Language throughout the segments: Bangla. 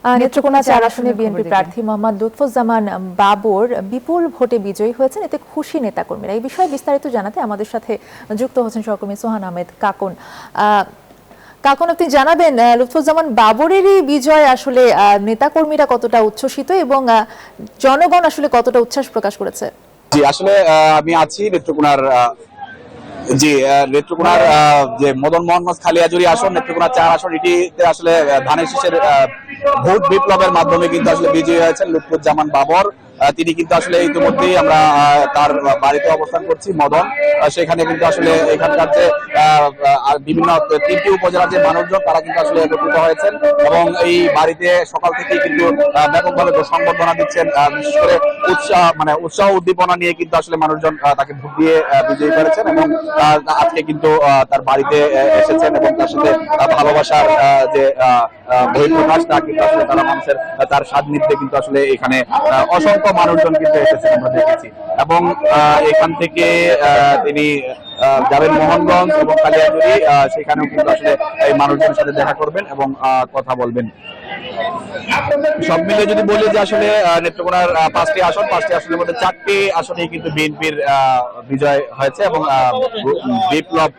নেত্রকোনা 4 আসনে বিএনপি প্রার্থী মোহাম্মদ লুৎফুজ্জামান বাবর বিপুল ভোটে বিজয়ী হয়েছেন, এতে খুশি নেতাকর্মীরা। এই বিষয়ে বিস্তারিত জানাতে আমাদের সাথে যুক্ত হচ্ছেন সহকর্মী সোহান আহমেদ কাকন। কাকন, আপনি জানাবেন লুৎফুজ্জামান বাবরেরই বিজয় আসলে নেতাকর্মীরা কতটা উচ্ছ্বসিত এবং জনগণ আসলে কতটা উচ্ছ্বাস প্রকাশ করেছে? জি, আসলে আমি আছি নেত্রকোনার যে মদন মোহনগঞ্জ খালিয়াজুরি আসন, নেত্রকোনা 4 আসন, এটিতে আসলে ধানের শীষের ভোট বিপ্লবের মাধ্যমে কিন্তু আসলে বিজয়ী হয়েছেন লুৎফুজ্জামান বাবর। তিনি কিন্তু আসলে ইতিমধ্যেই আমরা তার বাড়িতে অবস্থান করছি মদন, সেখানে কিন্তু আসলে এখানকার যে বিভিন্ন 3টি উপজেলার যে মানুষজন তারা কিন্তু আসলে একত্রিত হয়েছেন এবং এই বাড়িতে সকাল থেকেই কিন্তু ব্যাপকভাবে সংবর্ধনা দিচ্ছেন। বিশেষ করে উৎসাহ উদ্দীপনা নিয়ে কিন্তু আসলে মানুষজন তাকে ভোট দিয়ে বিজয়ী করেছেন এবং আজকে কিন্তু তার বাড়িতে এসেছেন এবং তার সাথে ভালোবাসার যে বহিঃপ্রকাশ তা কিন্তু আসলে তারা মানুষের তার সান্নিধ্যে কিন্তু আসলে এখানে অসংখ্য মানুষজন কিন্তু এসেছেন আমরা দেখেছি এবং এখান থেকে তিনি যাবেন মোহনগঞ্জ এবং কালিয়াজুরি, সেখানেও কিন্তু আসলে এই মানুষজনের সাথে দেখা করবেন এবং কথা বলবেন। সব মিলে যদি বলি যে আসলে নেত্রকোনার 5টি আসনের মধ্যে 4টি আসনেই কিন্তু বিএনপির বিজয় হয়েছে এবং বিপ্লব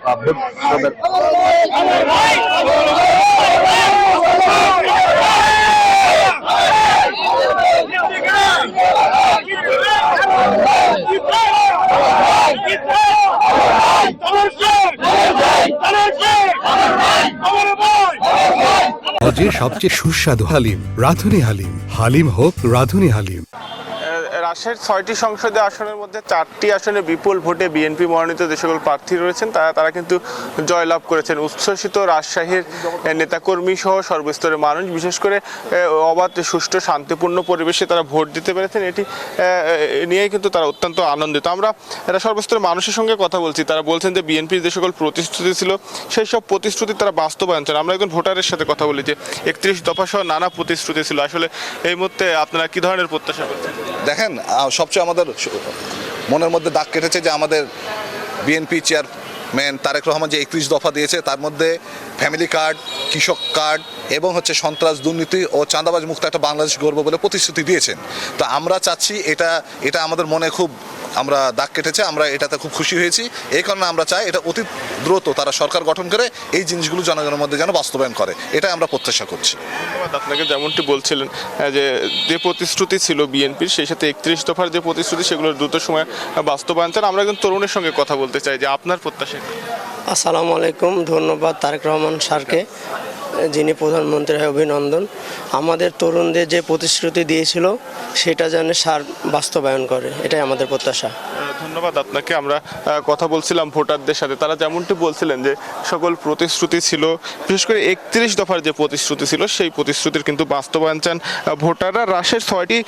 সবচেয়ে সুস্বাদু হালিম, রাঁধুনি হালিম। হালিম হোক রাঁধুনি হালিম। রাজশাহীর 6টি সংসদীয় আসনের মধ্যে 4টি আসনে বিপুল ভোটে বিএনপি মনোনীত যে সকল প্রার্থী রয়েছেন তারা কিন্তু জয়লাভ করেছেন। উচ্ছ্বসিত রাজশাহীর নেতাকর্মী সহ সর্বস্তরের মানুষ, বিশেষ করে অবাধ, সুষ্ঠু, শান্তিপূর্ণ পরিবেশে তারা ভোট দিতে পেরেছেন, এটি নিয়েই কিন্তু তারা অত্যন্ত আনন্দিত। আমরা সর্বস্তরের মানুষের সঙ্গে কথা বলছি, তারা বলছেন যে বিএনপির যে সকল প্রতিশ্রুতি ছিল সেই সব প্রতিশ্রুতি তারা বাস্তবায়ন চান। আমরা একজন ভোটারের সাথে কথা বলি যে 31 দফা সহ নানা প্রতিশ্রুতি ছিল, আসলে এই মুহূর্তে আপনারা কি ধরনের প্রত্যাশা করছেন? দেখেন, সবচেয়ে আমাদের মনের মধ্যে দাগ কেটেছে যে আমাদের বিএনপি চেয়ারম্যান তারেক রহমান যে 31 দফা দিয়েছে তার মধ্যে ফ্যামিলি কার্ড, কৃষক কার্ড এবং সন্ত্রাস, দুর্নীতি ও চাঁদাবাজ মুক্ত একটা বাংলাদেশ গর্ব বলে প্রতিশ্রুতি দিয়েছেন। তো আমরা চাচ্ছি এটা আমাদের মনে খুব আমরা দাগ কেটেছে, আমরা এটাতে খুব খুশি হয়েছি। এই কারণে আমরা চাই এটা অতি দ্রুত তারা সরকার গঠন করে এই জিনিসগুলো জনগণের মধ্যে যেন বাস্তবায়ন করে, এটাই আমরা প্রত্যাশা করছি। ধন্যবাদ আপনাকে। যেমনটি বলছিলেন যে প্রতিশ্রুতি ছিল বিএনপির, সেই সাথে 31 দফার যে প্রতিশ্রুতি সেগুলো দ্রুত সময় বাস্তবায়ন চান। আমরা একজন তরুণের সঙ্গে কথা বলতে চাই যে আপনার প্রত্যাশা। আসসালামু আলাইকুম, ধন্যবাদ তারেক রহমান স্যারকে, যিনি প্রধানমন্ত্রী, অভিনন্দন। আমাদের তরুণদের যে প্রতিশ্রুতি দিয়েছিল সেটা যেন স্যার বাস্তবায়ন করে, এটাই আমাদের প্রত্যাশা। ধন্যবাদ আপনাকে। আমরা কথা বলছিলাম ভোটারদের সাথে, তারা যেমনটি বলছিলেন যে সকল প্রতিশ্রুতি ছিল, বিশেষ করে 31 দফার যে প্রতিশ্রুতি ছিল সেই প্রতিশ্রুতির কিন্তু বাস্তবায়ন চান ভোটাররা। রাজশাহীর 6টি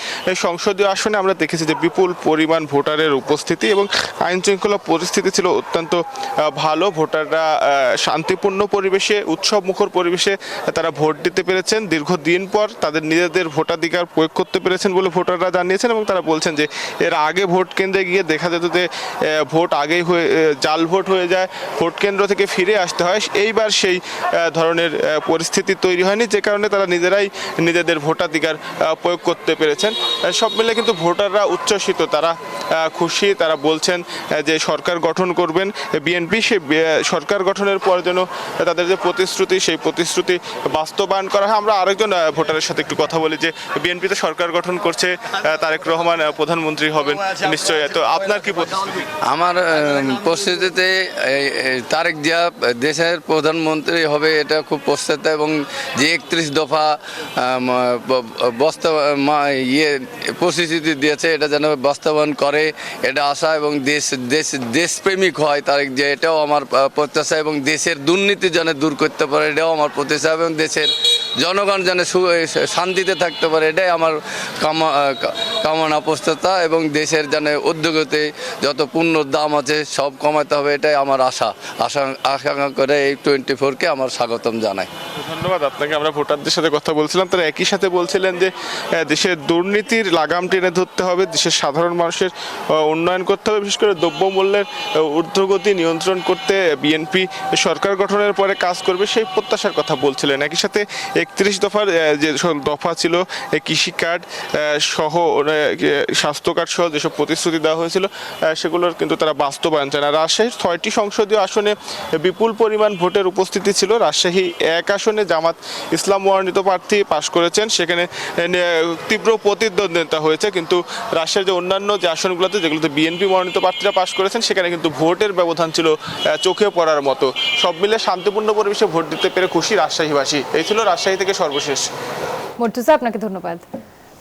সংসদীয় আসনে আমরা দেখেছি যে বিপুল পরিমাণ ভোটারের উপস্থিতি এবং আইন শৃঙ্খলা পরিস্থিতি ছিল অত্যন্ত ভালো। ভোটাররা শান্তিপূর্ণ পরিবেশে, উৎসব মুখর পরিবেশে তারা ভোট দিতে পেরেছেন। দীর্ঘদিন পর তাদের নিজেদের ভোটাধিকার প্রয়োগ করতে পেরেছেন বলে ভোটাররা জানিয়েছেন এবং তারা বলছেন যে এর আগে ভোট কেন্দ্রে গিয়ে দেখা যেত যে ভোট আগেই হয়ে জাল ভোট হয়ে যায়, ভোট কেন্দ্র থেকে ফিরে আসতে হয়। এইবার সেই ধরনের পরিস্থিতি তৈরি হয়নি, যে কারণে তারা নিজেরাই নিজেদের ভোটাধিকার প্রয়োগ করতে পেরেছেন। সব মিলে কিন্তু ভোটাররা উচ্ছ্বসিত, তারা খুশি। তারা বলছেন যে সরকার গঠন করবেন বিএনপি, সেই সরকার গঠনের পর যেন তাদের যে প্রতিশ্রুতি সেই প্রতিশ্রুতি বাস্তবায়ন করা হয়। আমরা আরেকজন ভোটারের সাথে একটু কথা বলি যে বিএনপিতে সরকার গঠন করছে, তারেক রহমান প্রধানমন্ত্রী হবেন নিশ্চয়ই, তো আপনার কি প্রতিশ্রুতি? আমার পরিস্থিতিতে তারেক জিয়া দেশের প্রধানমন্ত্রী হবে এটা খুব প্রস্তুত এবং যে 31 দফা প্রতিশ্রুতি দিয়েছে এটা যেন বাস্তবায়ন করে এটা আশা, এবং দেশপ্রেমিক হয় তারেক জিয়া, এটাও আমার প্রত্যাশা, এবং দেশের দুর্নীতি যেন দূর করতে পারে এটাও আমার প্রত্যাশা, এবং দেশের জনগণ যেন শান্তিতে থাকতে পারে এটাই আমার কামনা প্রস্তুতা, এবং দেশের যেন উদ্যোগতে যত পণ্যর দাম আছে সব কমাতে হবে এটাই আমার আশা করে এই 24-কে আমার স্বাগতম জানাই। ধন্যবাদ আপনাকে। আমরা ভোটারদের সাথে কথা বলছিলাম, তারা একই সাথে বলছিলেন যে দেশের দুর্নীতির লাগাম টেনে ধরতে হবে, দেশের সাধারণ মানুষের উন্নয়ন করতে হবে, বিশেষ করে দ্রব্যমূল্যের ঊর্ধ্বগতি নিয়ন্ত্রণ করতে বিএনপি সরকার গঠনের পরে কাজ করবে, সেই প্রত্যাশার কথা বলছিলেন। একই সাথে 31 দফার যে দফা ছিল কৃষি কার্ড সহ স্বাস্থ্য কার্ড সহ যেসব প্রতিশ্রুতি দেওয়া হয়েছিল সেগুলোর কিন্তু তারা বাস্তবায়ন চায় না। রাজশাহীর 6টি সংসদীয় আসনে বিপুল পরিমাণ ভোটের উপস্থিতি ছিল। রাজশাহী 1 আসনে জামাত ইসলাম মনোনীত প্রার্থী পাশ করেছেন, সেখানে তীব্র প্রতিদ্বন্দ্বিতা হয়েছে, কিন্তু রাজশাহীর যে অন্যান্য যে আসনগুলোতে যেগুলোতে বিএনপি মনোনীত প্রার্থীরা পাশ করেছেন সেখানে কিন্তু ভোটের ব্যবধান ছিল চোখে পড়ার মতো। সব মিলে শান্তিপূর্ণ পরিবেশে ভোট দিতে পেরে খুশি রাজশাহীবাসী। এই ছিল রাজশাহী থেকে সর্বশেষ। মুর্তুজা, আপনাকে ধন্যবাদ।